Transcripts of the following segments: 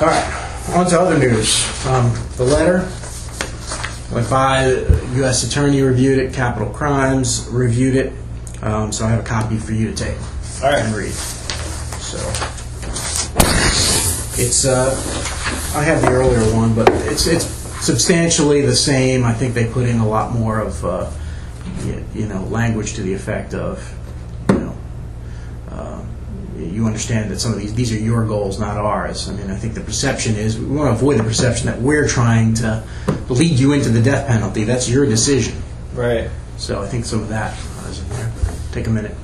All right, on to other news. The letter went by, the U.S. Attorney reviewed it, Capital Crimes reviewed it, so I have a copy for you to take and read. So, it's, I have the earlier one, but it's substantially the same. I think they put in a lot more of, language to the effect of, you understand that some of these are your goals, not ours. I mean, I think the perception is, we want to avoid the perception that we're trying to lead you into the death penalty. That's your decision. Right. So I think some of that is in there. Take a minute.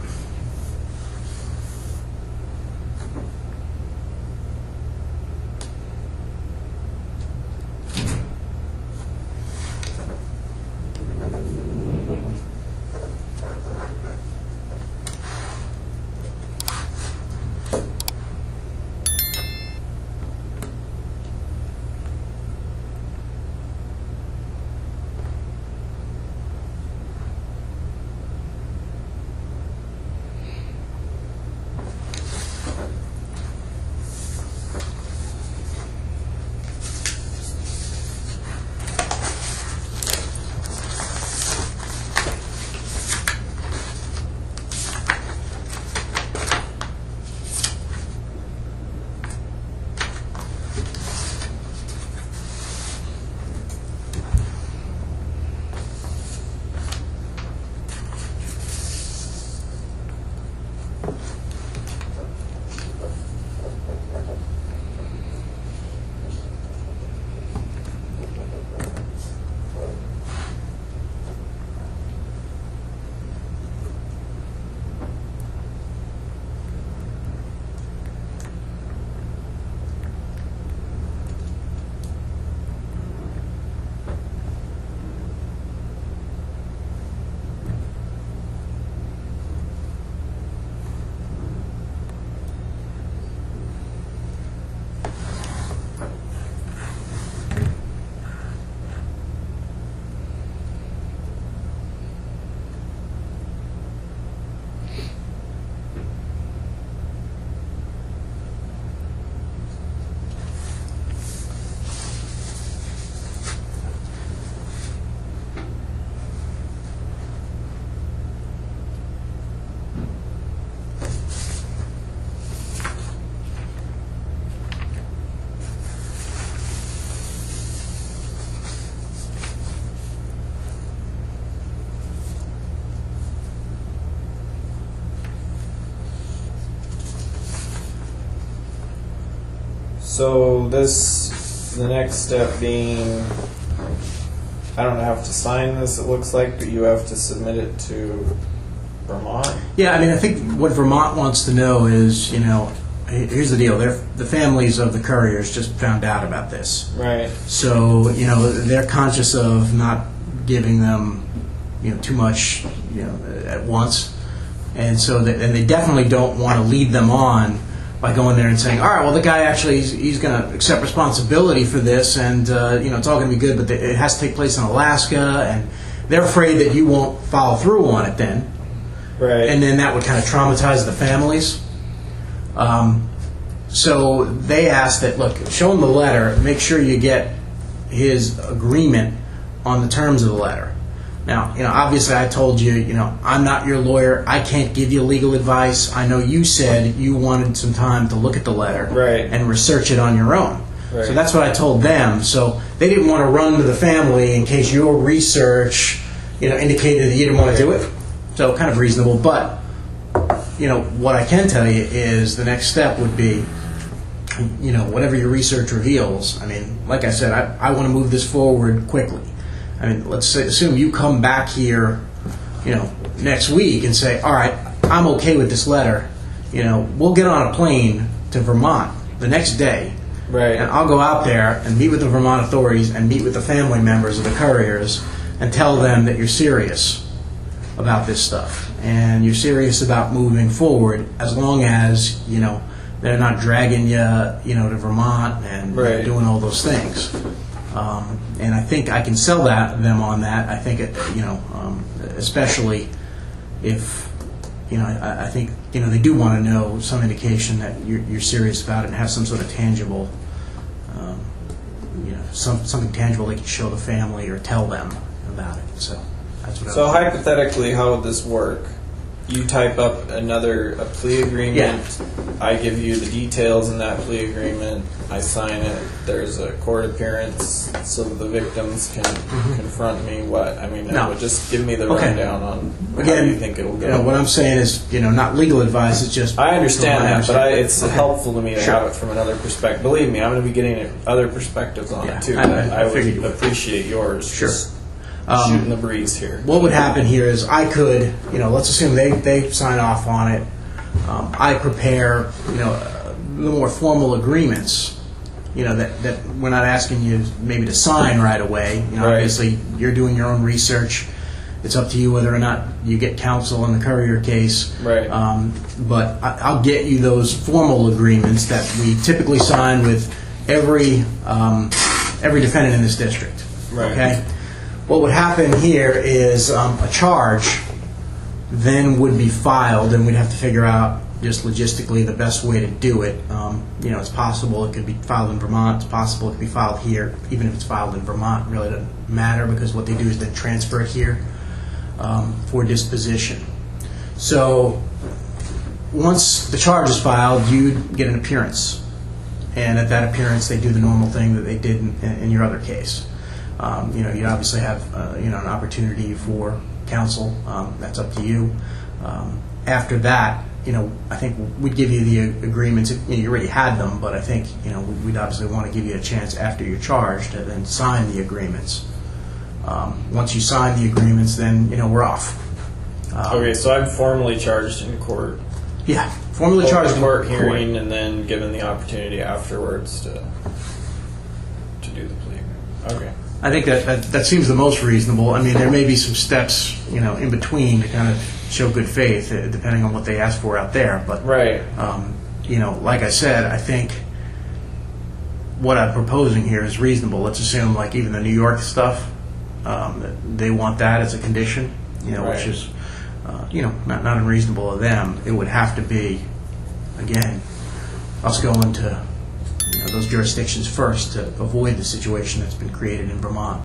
So the next step being, I don't have to sign this, it looks like, but you have to submit it to Vermont? Yeah, I mean, I think what Vermont wants to know is, here's the deal. The families of the Curriers just found out about this. Right. So, they're conscious of not giving them, too much, at once. And so, and they definitely don't want to lead them on by going there and saying, all right, well, the guy actually, he's going to accept responsibility for this, and, it's all going to be good, but it has to take place in Alaska, and they're afraid that you won't follow through on it then. Right. And then that would kind of traumatize the families. So they asked that, look, show him the letter, make sure you get his agreement on the terms of the letter. Now, obviously I told you, I'm not your lawyer. I can't give you legal advice. I know you said you wanted some time to look at the letter and research it on your own. Right. So that's what I told them. So they didn't want to run to the family in case your research, indicated that you didn't want to do it. So kind of reasonable. But, what I can tell you is the next step would be, whatever your research reveals. I mean, like I said, I want to move this forward quickly. I mean, assume you come back here, next week and say, all right, I'm okay with this letter. We'll get on a plane to Vermont the next day. Right. And I'll go out there and meet with the Vermont authorities and meet with the family members of the Curriers and tell them that you're serious about this stuff. And you're serious about moving forward as long as, they're not dragging you, to Vermont and doing all those things. And I think I can sell them on that. I think, especially if, I think, they do want to know some indication that you're serious about it and have some sort of tangible something tangible they can show the family or tell them about it. So that's what. So hypothetically, how would this work? You type up a plea agreement. Yeah. I give you the details in that plea agreement. I sign it. There's a court appearance so that the victims can confront me. No. Just give me the Okay. rundown on how Again, you think it'll go. what I'm saying is, not legal advice. It's just. I understand that, but it's Okay. helpful to me to Sure. have it from another perspective. Believe me, I'm going to be getting other perspectives on Yeah, it too. I would figured you would. appreciate yours. Sure. Just shooting the breeze here. What would happen here is I could, let's assume they sign off on it. I prepare, the more formal agreements, that we're not asking you maybe to sign right away. Right. Obviously, you're doing your own research. It's up to you whether or not you get counsel in the Currier case. Right. But I'll get you those formal agreements that we typically sign with every defendant in this district. Right. Okay. What would happen here is a charge then would be filed, and we'd have to figure out just logistically the best way to do it. It's possible it could be filed in Vermont. It's possible it could be filed here. Even if it's filed in Vermont, it really doesn't matter because what they do is then transfer it here for disposition. So once the charge is filed, you'd get an appearance. And at that appearance, they do the normal thing that they did in your other case. You obviously have an opportunity for counsel. That's up to you. After that, I think we'd give you the agreements. You already had them, but I think we'd obviously want to give you a chance after you're charged to then sign the agreements. Once you sign the agreements, then we're off. Okay, so I'm formally charged in court. Yeah, formally charged in court hearing, and then given the opportunity afterwards to do the plea agreement. Okay. I think that seems the most reasonable. I mean, there may be some steps, in between to kind of show good faith, depending on what they ask for out there. But right. Like I said, I think what I'm proposing here is reasonable. Let's assume, like even the New York stuff, they want that as a condition, Right. which is, not unreasonable of them. It would have to be, again, us going to those jurisdictions first to avoid the situation that's been created in Vermont.